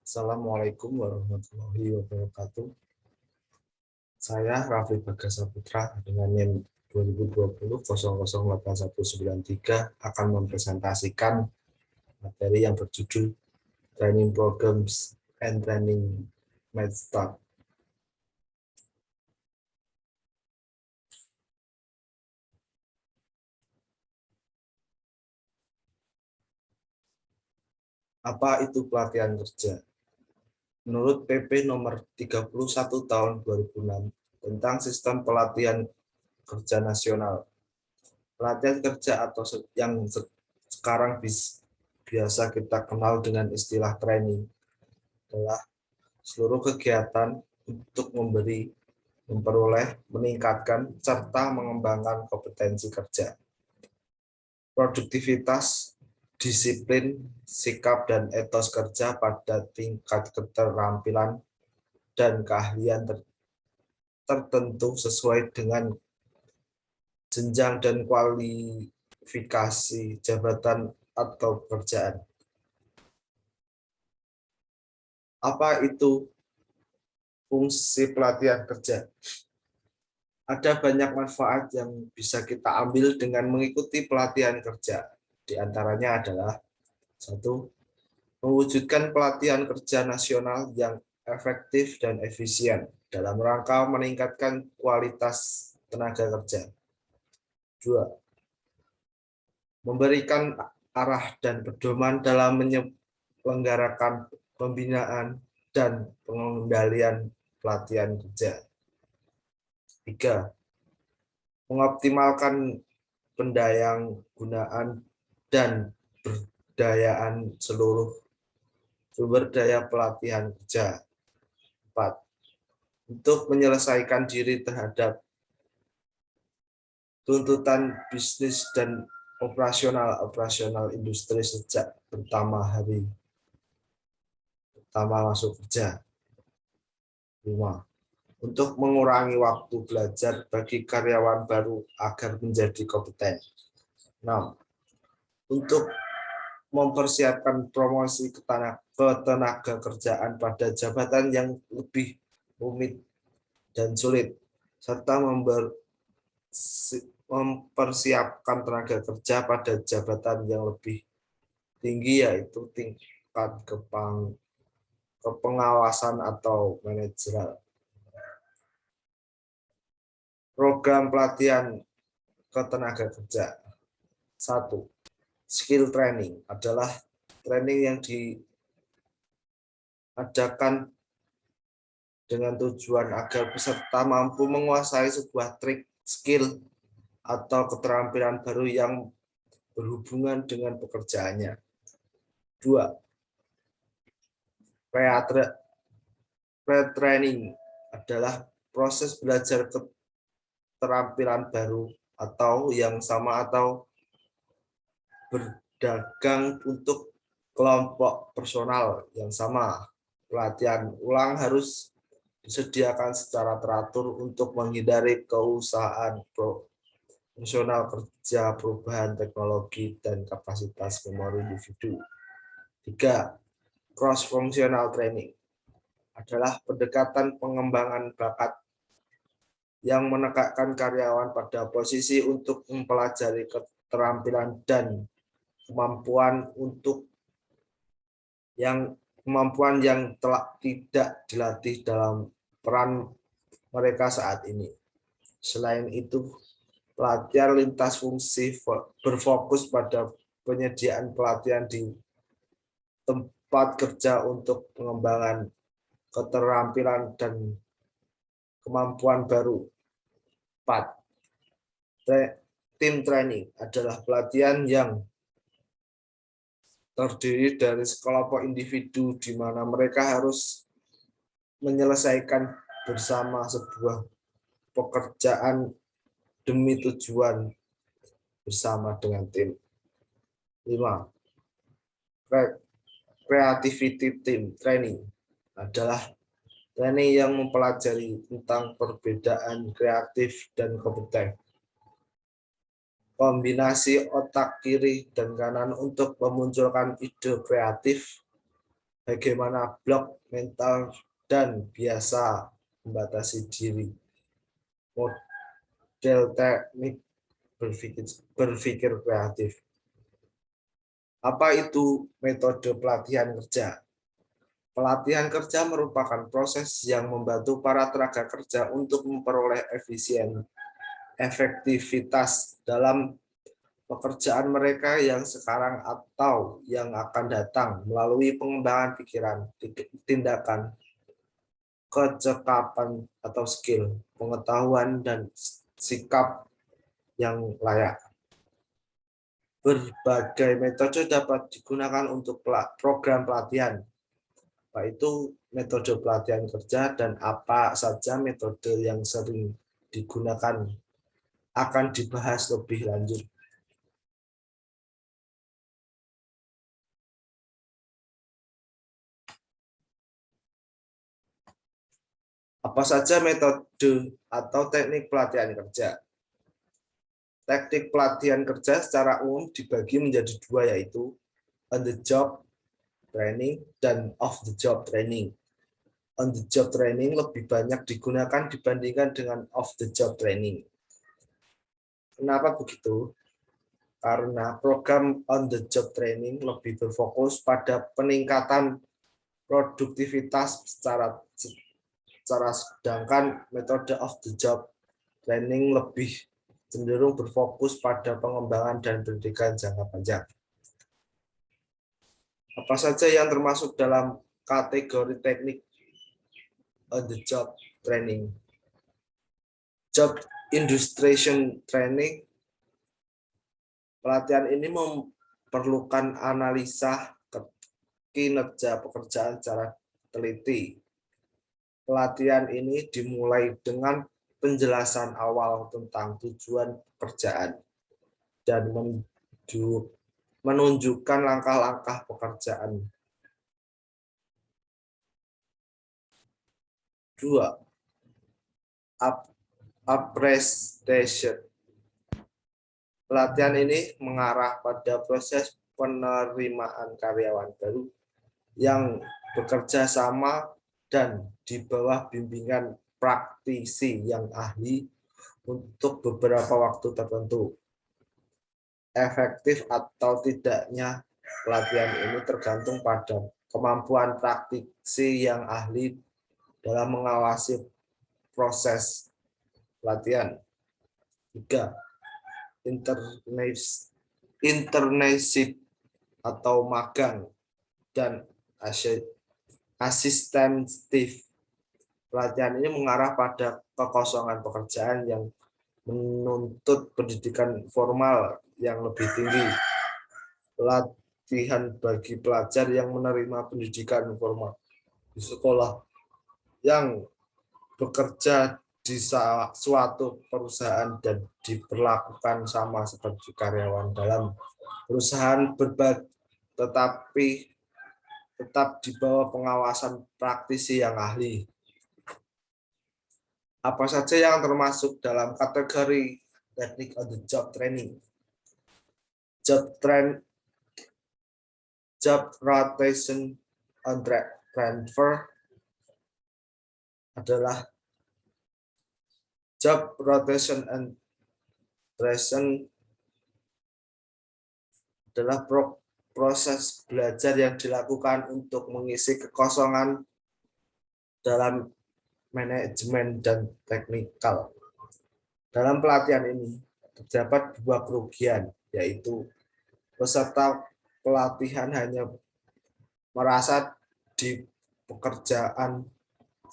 Assalamualaikum warahmatullahi wabarakatuh. Saya Raffi Bagasaputra dengan NIM 2020-008193 akan mempresentasikan materi yang berjudul Training Programs and Training Method. Apa itu pelatihan kerja? Menurut PP nomor 31 tahun 2006 tentang sistem pelatihan kerja nasional, pelatihan kerja atau yang sekarang biasa kita kenal dengan istilah training adalah seluruh kegiatan untuk memperoleh, meningkatkan, serta mengembangkan kompetensi kerja, produktivitas, disiplin, sikap, dan etos kerja pada tingkat keterampilan dan keahlian tertentu sesuai dengan jenjang dan kualifikasi jabatan atau pekerjaan. Apa itu fungsi pelatihan kerja? Ada banyak manfaat yang bisa kita ambil dengan mengikuti pelatihan kerja. Di antaranya adalah 1. Mewujudkan pelatihan kerja nasional yang efektif dan efisien dalam rangka meningkatkan kualitas tenaga kerja. 2. Memberikan arah dan pedoman dalam menyelenggarakan pembinaan dan pengendalian pelatihan kerja. 3. Mengoptimalkan pendayaan gunaan dan berdayaan seluruh sumber daya pelatihan kerja. 4. Untuk menyelesaikan diri terhadap tuntutan bisnis dan operasional industri sejak pertama masuk kerja. 5. Untuk mengurangi waktu belajar bagi karyawan baru agar menjadi kompeten. 6. Untuk mempersiapkan promosi ketenaga kerjaan pada jabatan yang lebih rumit dan sulit, serta mempersiapkan tenaga kerja pada jabatan yang lebih tinggi, yaitu tingkat kepengawasan atau manajerial. Program pelatihan ketenaga kerja. 1. Skill training adalah training yang diadakan dengan tujuan agar peserta mampu menguasai sebuah trik, skill, atau keterampilan baru yang berhubungan dengan pekerjaannya. 2. Pre-training adalah proses belajar keterampilan baru atau yang sama atau berdagang untuk kelompok personal yang sama. Pelatihan ulang harus disediakan secara teratur untuk menghindari keusahaan profesional kerja, perubahan teknologi, dan kapasitas memori individu. 3. Cross-functional training adalah pendekatan pengembangan bakat yang menekankan karyawan pada posisi untuk mempelajari keterampilan dan kemampuan yang telah tidak dilatih dalam peran mereka saat ini. Selain itu, pelatihan lintas fungsi berfokus pada penyediaan pelatihan di tempat kerja untuk pengembangan keterampilan dan kemampuan baru. 4. Team training adalah pelatihan yang terdiri dari sekelompok individu di mana mereka harus menyelesaikan bersama sebuah pekerjaan demi tujuan bersama dengan tim. 5. Creativity team training adalah training yang mempelajari tentang perbedaan kreatif dan kompeten. Kombinasi otak kiri dan kanan untuk memunculkan ide kreatif bagaimana blok mental dan biasa membatasi diri. Model teknik berpikir kreatif. Apa itu metode pelatihan kerja? Pelatihan kerja merupakan proses yang membantu para tenaga kerja untuk memperoleh efektivitas dalam pekerjaan mereka yang sekarang atau yang akan datang melalui pengembangan pikiran, tindakan, kecakapan atau skill, pengetahuan, dan sikap yang layak. Berbagai metode dapat digunakan untuk program pelatihan, yaitu metode pelatihan kerja dan apa saja metode yang sering digunakan akan dibahas lebih lanjut. Apa saja metode atau teknik pelatihan kerja? Teknik pelatihan kerja secara umum dibagi menjadi dua, yaitu on the job training dan off the job training. On the job training lebih banyak digunakan dibandingkan dengan off the job training. Kenapa begitu? Karena program on the job training lebih berfokus pada peningkatan produktivitas secara sedangkan metode off the job training lebih cenderung berfokus pada pengembangan dan pendidikan jangka panjang. Apa saja yang termasuk dalam kategori teknik on the job training? Job illustration training. Pelatihan ini memerlukan analisa kinerja pekerjaan secara teliti. Pelatihan ini dimulai dengan penjelasan awal tentang tujuan pekerjaan dan menunjukkan langkah-langkah pekerjaan. 2. Appreciation. Pelatihan ini mengarah pada proses penerimaan karyawan baru yang bekerja sama dan di bawah bimbingan praktisi yang ahli untuk beberapa waktu tertentu. Efektif atau tidaknya pelatihan ini tergantung pada kemampuan praktisi yang ahli dalam mengawasi proses pelatihan. 3. Internship atau magang dan asistentif. Pelatihan ini mengarah pada kekosongan pekerjaan yang menuntut pendidikan formal yang lebih tinggi. Pelatihan bagi pelajar yang menerima pendidikan formal di sekolah yang bekerja di suatu perusahaan dan diperlakukan sama seperti karyawan dalam perusahaan tetapi tetap di bawah pengawasan praktisi yang ahli. Apa saja yang termasuk dalam kategori teknik on the job training? Job rotation on transfer adalah job rotation and transition adalah proses belajar yang dilakukan untuk mengisi kekosongan dalam manajemen dan teknikal. Dalam pelatihan ini terdapat dua kerugian, yaitu peserta pelatihan hanya merasa di pekerjaan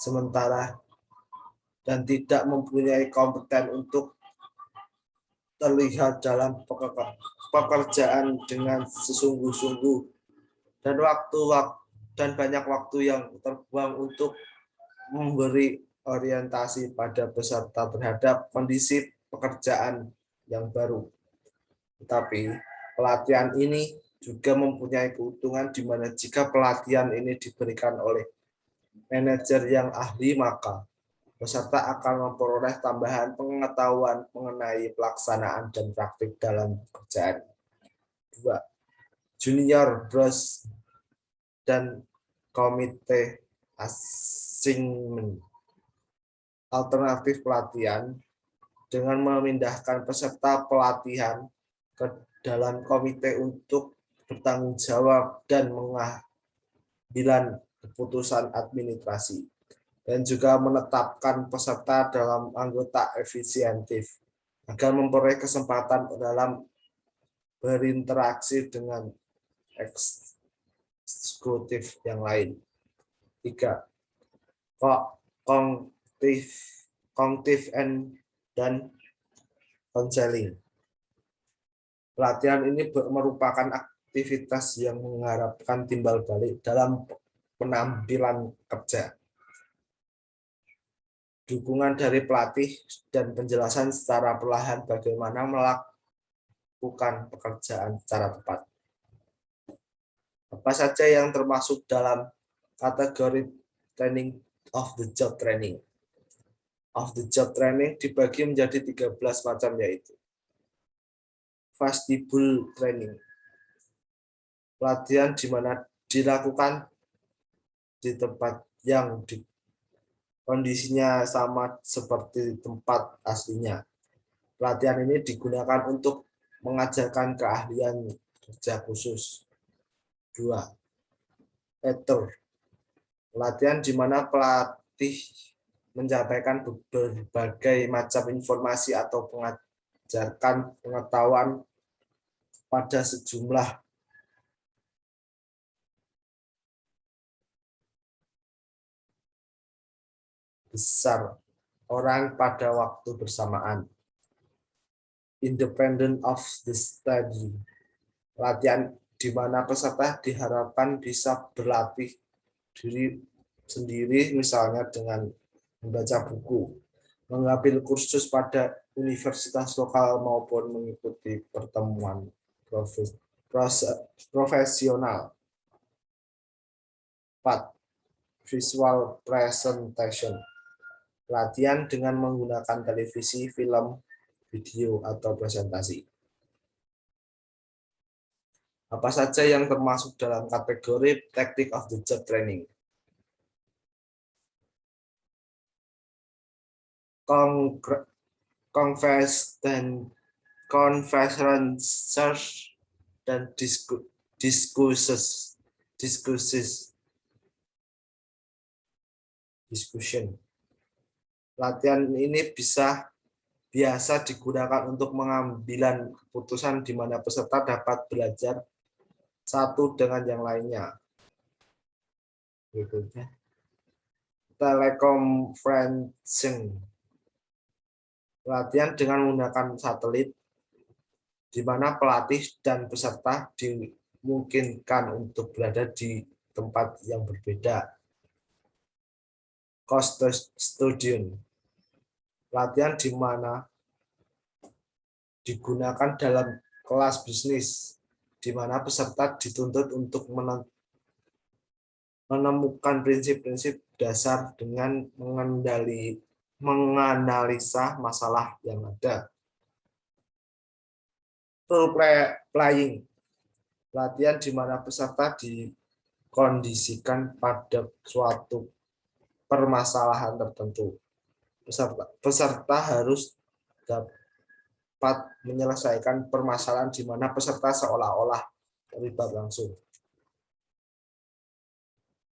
sementara dan tidak mempunyai kompeten untuk terlihat dalam pekerjaan dengan sesungguh-sungguh dan banyak waktu yang terbuang untuk memberi orientasi pada peserta terhadap kondisi pekerjaan yang baru. Tetapi pelatihan ini juga mempunyai keuntungan di mana jika pelatihan ini diberikan oleh manajer yang ahli, maka peserta akan memperoleh tambahan pengetahuan mengenai pelaksanaan dan praktik dalam pekerjaan. 2. Junior brush dan komite assignment alternatif pelatihan dengan memindahkan peserta pelatihan ke dalam komite untuk bertanggung jawab dan mengambil keputusan administrasi, dan juga menetapkan peserta dalam anggota efisientif agar memperoleh kesempatan dalam berinteraksi dengan eksekutif yang lain. 3. Cognitive dan counseling. Pelatihan ini merupakan aktivitas yang mengharapkan timbal balik dalam penampilan kerja. Dukungan dari pelatih dan penjelasan secara perlahan bagaimana melakukan pekerjaan secara tepat. Apa saja yang termasuk dalam kategori training of the job training? Of the job training dibagi menjadi 13 macam, yaitu vestibule training, pelatihan di mana dilakukan di tempat yang kondisinya sama seperti tempat aslinya. Pelatihan ini digunakan untuk mengajarkan keahlian kerja khusus. 2. Ether, pelatihan di mana pelatih menyampaikan berbagai macam informasi atau mengajarkan pengetahuan pada sejumlah besar orang pada waktu bersamaan. Independent of the study, pelatihan di mana peserta diharapkan bisa berlatih diri sendiri, misalnya dengan membaca buku, mengambil kursus pada universitas lokal, maupun mengikuti pertemuan profesional. 4. Visual presentation, pelatihan dengan menggunakan televisi, film, video, atau presentasi. Apa saja yang termasuk dalam kategori technique of the job training? Conferences dan discussion. Latihan ini biasa digunakan untuk mengambil keputusan di mana peserta dapat belajar satu dengan yang lainnya. Berikutnya, teleconferencing, pelatihan dengan menggunakan satelit di mana pelatih dan peserta dimungkinkan untuk berada di tempat yang berbeda. Cost student, pelatihan di mana digunakan dalam kelas bisnis, di mana peserta dituntut untuk menemukan prinsip-prinsip dasar dengan menganalisa masalah yang ada. Role playing, pelatihan di mana peserta dikondisikan pada suatu permasalahan tertentu. Peserta harus dapat menyelesaikan permasalahan di mana peserta seolah-olah terlibat langsung.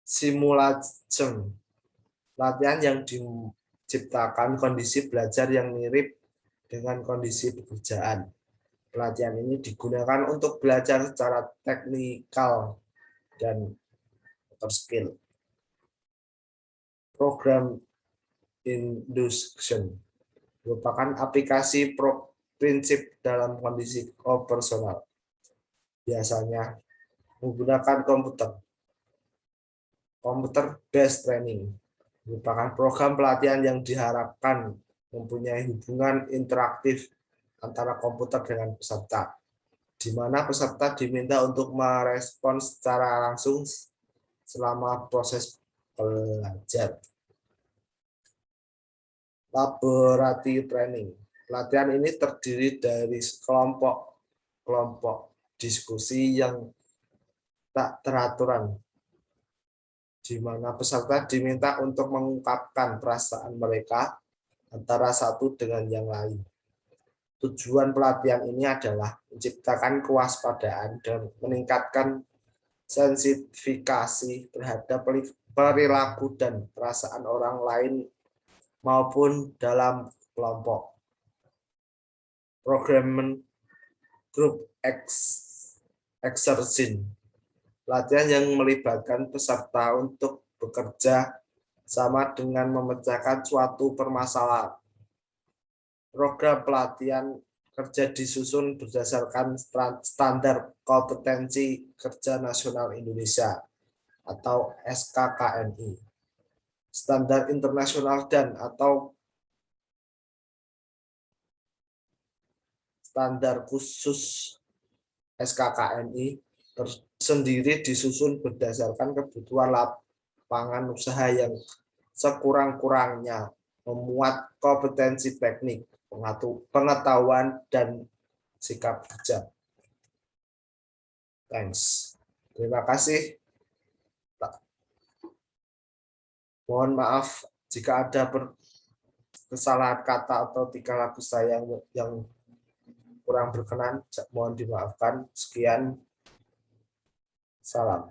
Simulation, latihan yang diciptakan kondisi belajar yang mirip dengan kondisi pekerjaan. Pelatihan ini digunakan untuk belajar secara teknikal dan motor skill. Program induction merupakan aplikasi prinsip dalam kondisi operasional, biasanya menggunakan komputer. Computer-based training merupakan program pelatihan yang diharapkan mempunyai hubungan interaktif antara komputer dengan peserta, di mana peserta diminta untuk merespons secara langsung selama proses belajar. Laboratory training, pelatihan ini terdiri dari kelompok diskusi yang tak teraturan di mana peserta diminta untuk mengungkapkan perasaan mereka antara satu dengan yang lain. Tujuan pelatihan ini adalah menciptakan kewaspadaan dan meningkatkan sensitifikasi terhadap perilaku dan perasaan orang lain maupun dalam kelompok. Program Group Exercise, latihan yang melibatkan peserta untuk bekerja sama dengan memecahkan suatu permasalahan. Program pelatihan kerja disusun berdasarkan standar kompetensi kerja nasional Indonesia atau SKKNI, standar internasional dan atau standar khusus SKKNI tersendiri disusun berdasarkan kebutuhan lapangan usaha yang sekurang-kurangnya memuat kompetensi teknik, pengetahuan, dan sikap kerja. Thanks. Terima kasih. Mohon maaf jika ada kesalahan kata atau tingkah laku saya yang kurang berkenan. Mohon dimaafkan. Sekian. Salam.